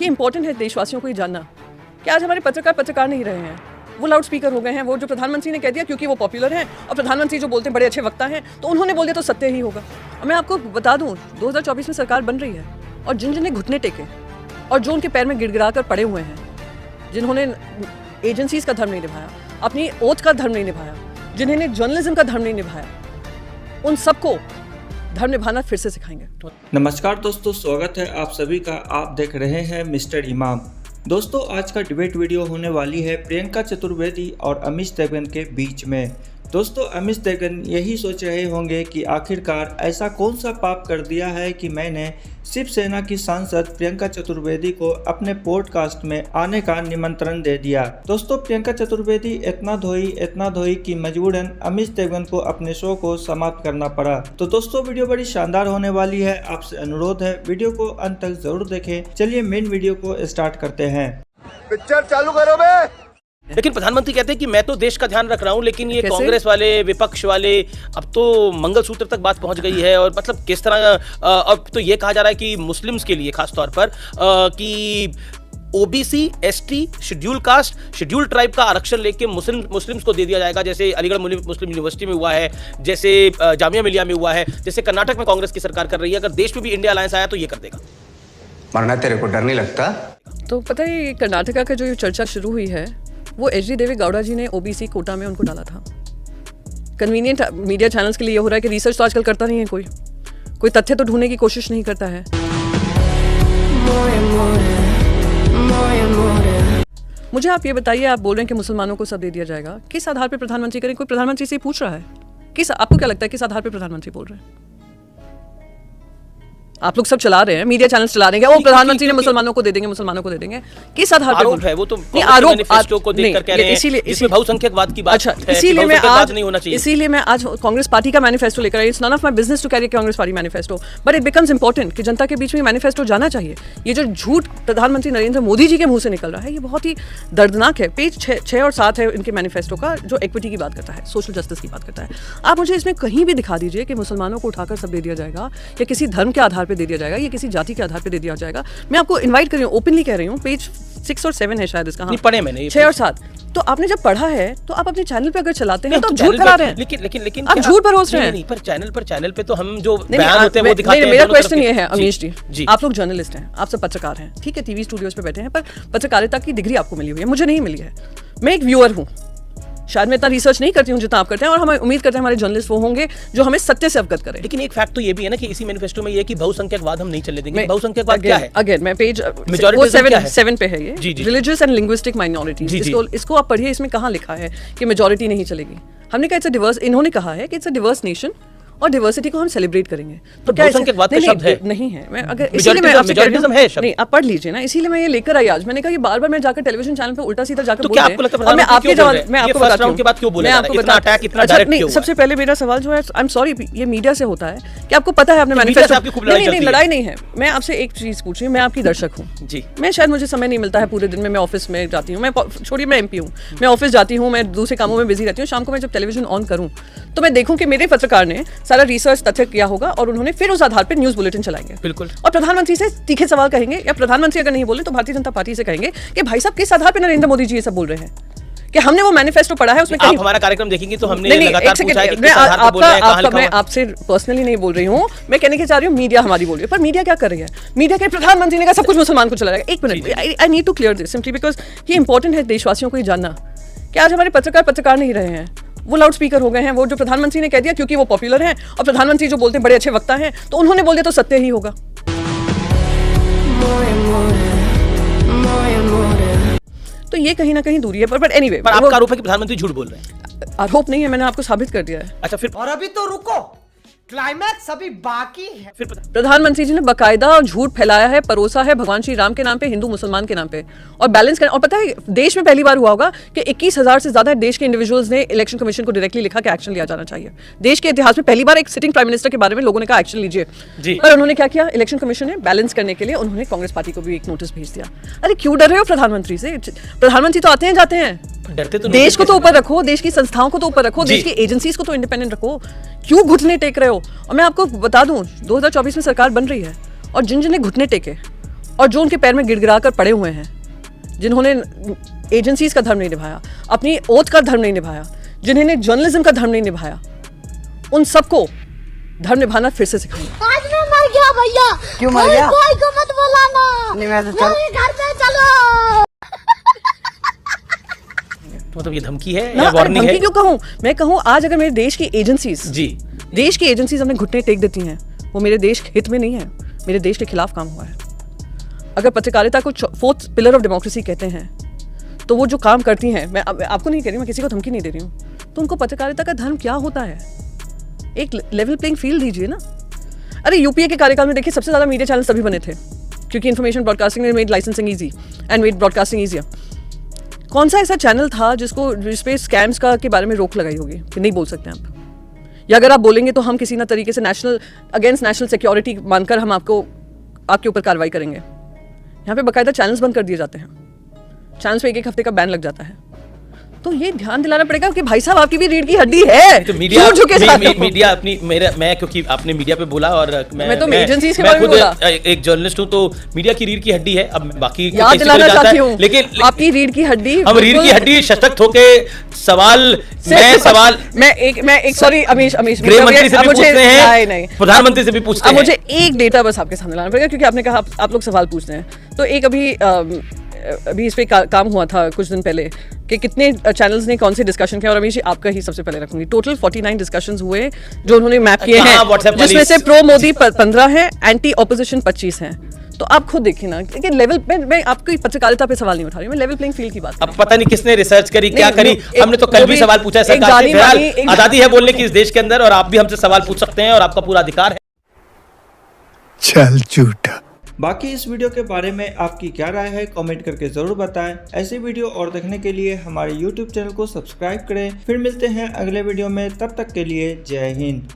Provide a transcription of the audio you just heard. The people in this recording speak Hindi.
ये इंपॉर्टेंट है देशवासियों को ये जानना कि आज हमारे पत्रकार नहीं रहे हैं, वो लाउड स्पीकर हो गए हैं। वो जो प्रधानमंत्री ने कह दिया क्योंकि वो पॉपुलर हैं और प्रधानमंत्री जो बोलते हैं बड़े अच्छे वक्ता हैं, तो उन्होंने बोल दिया तो सत्य ही होगा। और मैं आपको बता दूं 2024 में सरकार बन रही है और जिन जिन ने घुटने टेके और जो उनके पैर में गिड़गिड़ा कर पड़े हुए हैं, जिन्होंने एजेंसीज का धर्म नहीं निभाया, अपनी ओथ का धर्म नहीं निभाया, जिन्होंने जर्नलिज्म का धर्म नहीं निभाया, उन सबको धर्म निभाना फिर से सिखाएंगे। नमस्कार दोस्तों, स्वागत है आप सभी का। आप देख रहे हैं मिस्टर इमाम। दोस्तों, आज का डिबेट वीडियो होने वाली है प्रियंका चतुर्वेदी और अमित देवगन के बीच में। दोस्तों, अमित देवगन यही सोच रहे होंगे कि आखिरकार ऐसा कौन सा पाप कर दिया है कि मैंने शिवसेना की सांसद प्रियंका चतुर्वेदी को अपने पॉडकास्ट में आने का निमंत्रण दे दिया। दोस्तों, प्रियंका चतुर्वेदी इतना धोई कि मजबूरन अमित देवगन को अपने शो को समाप्त करना पड़ा। तो दोस्तों, वीडियो बड़ी शानदार होने वाली है। आपसे अनुरोध है वीडियो को अंत तक जरूर देखें। चलिए मेन वीडियो को स्टार्ट करते हैं। पिक्चर चालू करो बे। लेकिन प्रधानमंत्री कहते हैं कि मैं तो देश का ध्यान रख रहा हूं, लेकिन ये कैसे? कांग्रेस वाले, विपक्ष वाले, अब तो मंगलसूत्र तक बात पहुंच गई है। और मतलब किस तरह अब तो ये कहा जा रहा है कि मुस्लिम्स के लिए खास तौर पर कि OBC, ST, schedule caste, schedule tribe का आरक्षण लेके मुस्लिम्स को दे दिया जाएगा, जैसे अलीगढ़ मुस्लिम यूनिवर्सिटी में हुआ है, जैसे जामिया मिलिया में हुआ है, जैसे कर्नाटक में कांग्रेस की सरकार कर रही है। अगर देश में भी इंडिया अलायंस आया तो ये कर देगा। मरना तेरे को डर नहीं लगता? तो पता है कर्नाटका का जो ये चर्चा शुरू हुई है वो एच.डी. देवे गौड़ा जी ने ओबीसी कोटा में उनको डाला था। कन्वीनियंट मीडिया चैनल्स के लिए ये हो रहा है कि रिसर्च तो आजकल करता नहीं है, कोई तथ्य तो ढूंढने की कोशिश नहीं करता है। मुझे आप ये बताइए, आप बोल रहे हैं कि मुसलमानों को सब दे दिया जाएगा, किस आधार पर प्रधानमंत्री करें? कोई प्रधानमंत्री से पूछ रहा है? आपको क्या लगता है किस आधार पर प्रधानमंत्री बोल रहे हैं? आप लोग सब चला रहे हैं, मीडिया चैनल्स चला रहे हैं, वो प्रधानमंत्री ने मुसलमानों को दे देंगे, किस आधार पर? आरोप है वो तो मैनिफेस्टो को देखकर कह रहे हैं, इसमें बहुसंख्यकवाद की बात है। इसीलिए मैं आज कांग्रेस पार्टी का मैनिफेस्टो लेकर आई। It's none of my business to carry Congress party manifesto, but it becomes important कि जनता के बीच में मैनिफेस्टो जाना चाहिए। ये जो झूठ प्रधानमंत्री नरेंद्र मोदी जी के मुंह से निकल रहा है, ये बहुत ही दर्दनाक है। पेज 6 और 7 है इनके मैनिफेस्टो का, जो इक्विटी की बात करता है, सोशल जस्टिस की बात करता है। आप मुझे इसमें कहीं भी दिखा दीजिए कि मुसलमानों को उठाकर सब दे दिया जाएगा, या किसी धर्म के आधार पर दे दिया जाएगा, या किसी जाति के आधार पे दे दिया जाएगा। मैं आपको इनवाइट कर रही हूँ, ओपनली कह रही हूँ, पेज 6 और 7 है शायद इसका। हाँ, पढ़े मैंने 6 और 7। तो आपने जब पढ़ा है तो आप अपने चैनल पे अगर चलाते हैं तो झूठ फैला रहे हैं। लेकिन आप झूठ परोस रहे हैं। पर चैनल पे तो हम जो बयान होते हैं वो दिखाते हैं। मेरा क्वेश्चन ये है अमीश जी, आप लोग जर्नलिस्ट हैं, आप सब पत्रकार हैं, ठीक है, टीवी स्टूडियोज पे बैठे हैं, पर पत्रकारिता की डिग्री आपको मिली हुई है, मुझे नहीं मिली है। मैं एक व्यूअर हूँ, शायद मैं इतना रिसर्च नहीं करती हूँ जितना आप करते हैं, और हम उम्मीद करते हैं हमारे जर्नलिस्ट वो होंगे जो हमें सत्य से अवगत करें। लेकिन एक फैक्ट तो ये भी है ना कि इसी मैनिफेस्टो में ये है कि बहुसंख्यकवाद हम नहीं चलने देंगे। बहुसंख्यकवाद क्या है? अगेन मैं पेज 7 पे है ये, रिलीजियस एंड लिंग्विस्टिक माइनॉरिटीज। इसको आप पढ़िए, इसमें कहाँ लिखा है कि मेजॉरिटी नहीं चलेगी। हमने कहा इट्स अ डिवर्स, इन्होंने कहा है कि इट्स अ डिवर्स नेशन और डिवर्सिटी को हम सेलिब्रेट करेंगे। तो क्या बहुसंख्यकवाद का शब्द है? नहीं है। मैं अगर इसीलिए मैं आपसे कह रही हूं, नहीं आप पढ़ लीजिए ना, इसीलिए मैं ये लेकर आई आज। मैंने कहा ये बार-बार मैं जाकर टेलीविजन चैनल पे उल्टा सीधा जाकर बोल रहे हैं, और मैं आपके जवाब मैं आपको बताता हूं, मैं आपको बताता हूं। सबसे पहले मेरा सवाल जो है, आई एम सॉरी, ये मीडिया से होता है कि आपको पता है आपने मैनिफेस्टो। नहीं, लड़ाई नहीं है। मैं आपसे एक चीज पूछ रही हूँ, मैं आपकी दर्शक हूँ जी। मैं शायद मुझे समय नहीं मिलता है पूरे दिन में, मैं ऑफिस में जाती हूँ, मैं छोड़िए मैं एमपी हूँ, मैं ऑफिस जाती हूँ, मैं दूसरे कामों में बिजी रहती हूँ। शाम को मैं जब टेलीविजन ऑन करूँ तो मैं देखूं कि मेरे पत्रकार ने सारा रिसर्च तथ्य किया होगा और उन्होंने फिर उस आधार पर न्यूज़ बुलेटिन चलाएंगे। बिल्कुल। और प्रधानमंत्री से तीखे सवाल कहेंगे, या प्रधानमंत्री अगर नहीं बोले तो भारतीय जनता पार्टी से कहेंगे कि भाई साहब किस आधार पर नरेंद्र मोदी जी ये सब बोल रहे हैं, कि हमने वो मैनिफेस्टो पढ़ा है, उसमें आप हमारा कार्यक्रम देखेंगे तो हमने लगातार पूछा है कि किस आधार पर बोल रहे हैं, कहां लिखा हुआ है। मैं आपसे पर्सनली नहीं बोल रही हूँ, मैं कहने के चाह रही हूँ मीडिया हमारी बोल रही है। पर मीडिया क्या कर रही है? मीडिया के प्रधानमंत्री ने कहा सब कुछ मुसलमान को चला जाएगा। एक minute, I need to clear this simply because ये इंपॉर्टेंट है देशवासियों को ये जानना कि आज हमारे पत्रकार नहीं रहे हैं, वो लाउड स्पीकर हो गए हैं। वो जो प्रधानमंत्री ने कह दिया क्योंकि वो पॉपुलर हैं और प्रधानमंत्री जो बोलते हैं बड़े अच्छे वक्ता हैं, तो उन्होंने बोल दिया तो सत्य ही होगा। तो ये कहीं ना कहीं दूरी है। पर एनीवे, पर आपका आरोप है कि प्रधानमंत्री झूठ बोल रहे हैं। आरोप नहीं है, मैंने आपको साबित कर दिया है। अच्छा, फिर और अभी तो रुको, क्लाइमैक्स अभी बाकी है। फिर प्रधानमंत्री जी ने बकायदा झूठ फैलाया है, परोसा है भगवान श्री राम के नाम पे, हिंदू मुसलमान के नाम पे, और बैलेंस करना। और पता है देश में पहली बार हुआ होगा कि 21,000 से ज्यादा देश के इंडिविजुअल्स ने इलेक्शन कमीशन को डायरेक्टली लिखा कि एक्शन लिया जाना चाहिए। देश के इतिहास में पहली बार एक सिटिंग प्राइम मिनिस्टर के बारे में लोगों ने कहा एक्शन लीजिए। और उन्होंने क्या किया? इलेक्शन कमीशन ने बैलेंस करने के लिए उन्होंने कांग्रेस पार्टी को भी एक नोटिस भेज दिया। अरे क्यों डर रहे हो प्रधानमंत्री से? प्रधानमंत्री तो आते हैं जाते हैं, डरते तो देश को तो ऊपर रखो, देश की संस्थाओं को तो ऊपर रखो, देश की एजेंसीज को तो इंडिपेंडेंट रखो, क्यों घुटने टेक रहे हो? और मैं आपको बता दूं 2024 में सरकार बन रही है और जिन जिन ने घुटने टेके और जो उनके पैर में गिड़गिड़ा कर पड़े हुए हैं, जिन्होंने एजेंसीज का धर्म नहीं निभाया, अपनी ओथ का धर्म नहीं निभाया, जिन्होंने जर्नलिज्म का धर्म नहीं निभाया, उन सबको धर्म निभाना फिर से सिखाएंगे। आज मैं मर गया भैया। क्यों मर गया? कोई को मत बुलाना। नहीं, मैं तो चल... मेरे घर पे चलो। मतलब ये धमकी है या वार्निंग है? धमकी क्यों कहूँ? मैं कहूँ आज अगर मेरे देश की एजेंसीज देश की एजेंसीज अपने घुटने टेक देती हैं, वो मेरे देश हित में नहीं है, मेरे देश के खिलाफ काम हुआ है। अगर पत्रकारिता को 4th पिलर ऑफ डेमोक्रेसी कहते हैं, तो वो जो काम करती हैं, मैं आपको नहीं कह रही, मैं किसी को धमकी नहीं दे रही हूँ, तो उनको पत्रकारिता का धर्म क्या होता है? एक लेवल प्लेइंग फील्ड दीजिए ना। अरे यूपीए के कार्यकाल में देखिए सबसे ज्यादा मीडिया चैनल तभी बने थे क्योंकि इन्फॉर्मेशन ब्रॉडकास्टिंग ने made licensing easy and made broadcasting easier. कौन सा ऐसा चैनल था जिस पे स्कैम्स का के बारे में रोक लगाई होगी कि नहीं बोल सकते आप, या अगर आप बोलेंगे तो हम किसी ना तरीके से अगेंस्ट नेशनल सिक्योरिटी मानकर हम आपके ऊपर कार्रवाई करेंगे। यहाँ पे बाकायदा चैनल्स बंद कर दिए जाते हैं, चैनल्स पे एक हफ्ते का बैन लग जाता है। तो ये ध्यान दिलाना पड़ेगा कि भाई साहब आपकी भी रीढ़ की हड्डी है। तो मीडिया अपनी मैं क्योंकि आपने मीडिया पे बोला और मैं तो एजेंसीज के बारे में बोला, एक जर्नलिस्ट हूँ, तो मीडिया की रीढ़ की हड्डी है। अब बाकी याद दिलाना चाहती हूँ, लेकिन आपकी रीढ़ की हड्डी, अब रीढ़ की हड्डी सशक्त होके मैं सॉरी अमीश गृह मंत्री से भी पूछते हैं, नहीं प्रधानमंत्री से भी पूछते हैं। मुझे एक डेटा बस आपके सामने लाना पड़ेगा क्योंकि आपने कहा आप लोग सवाल पूछते हैं। तो एक अभी इस पे काम हुआ था कुछ दिन पहले कि कितने चैनल्स ने कौन से डिस्कशन किया, और अमीश जी आपका ही सबसे पहले रखूंगी। टोटल 49 डिस्कशंस हुए जो उन्होंने मैप किए हैं, जिसमें से प्रो मोदी 15 है, एंटी ऑपोजिशन 25 हैं। तो आप खुद देखिए ना कि लेवल पे, मैं आपकी पत्रकारिता पे सवाल नहीं उठा रही, मैं लेवल प्लेइंग फील्ड की बात। अब पता नहीं किसने रिसर्च करी, क्या करी। हमने तो कल भी सवाल पूछा है सरकार से। आजादी है बोलने की इस देश के अंदर, और आप भी हमसे सवाल पूछ सकते हैं और आपका पूरा अधिकार है। चल झूठा। बाकी इस वीडियो के बारे में आपकी क्या राय है कमेंट करके जरूर बताएं। ऐसे वीडियो और देखने के लिए हमारे YouTube चैनल को सब्सक्राइब करें। फिर मिलते हैं अगले वीडियो में, तब तक के लिए जय हिंद।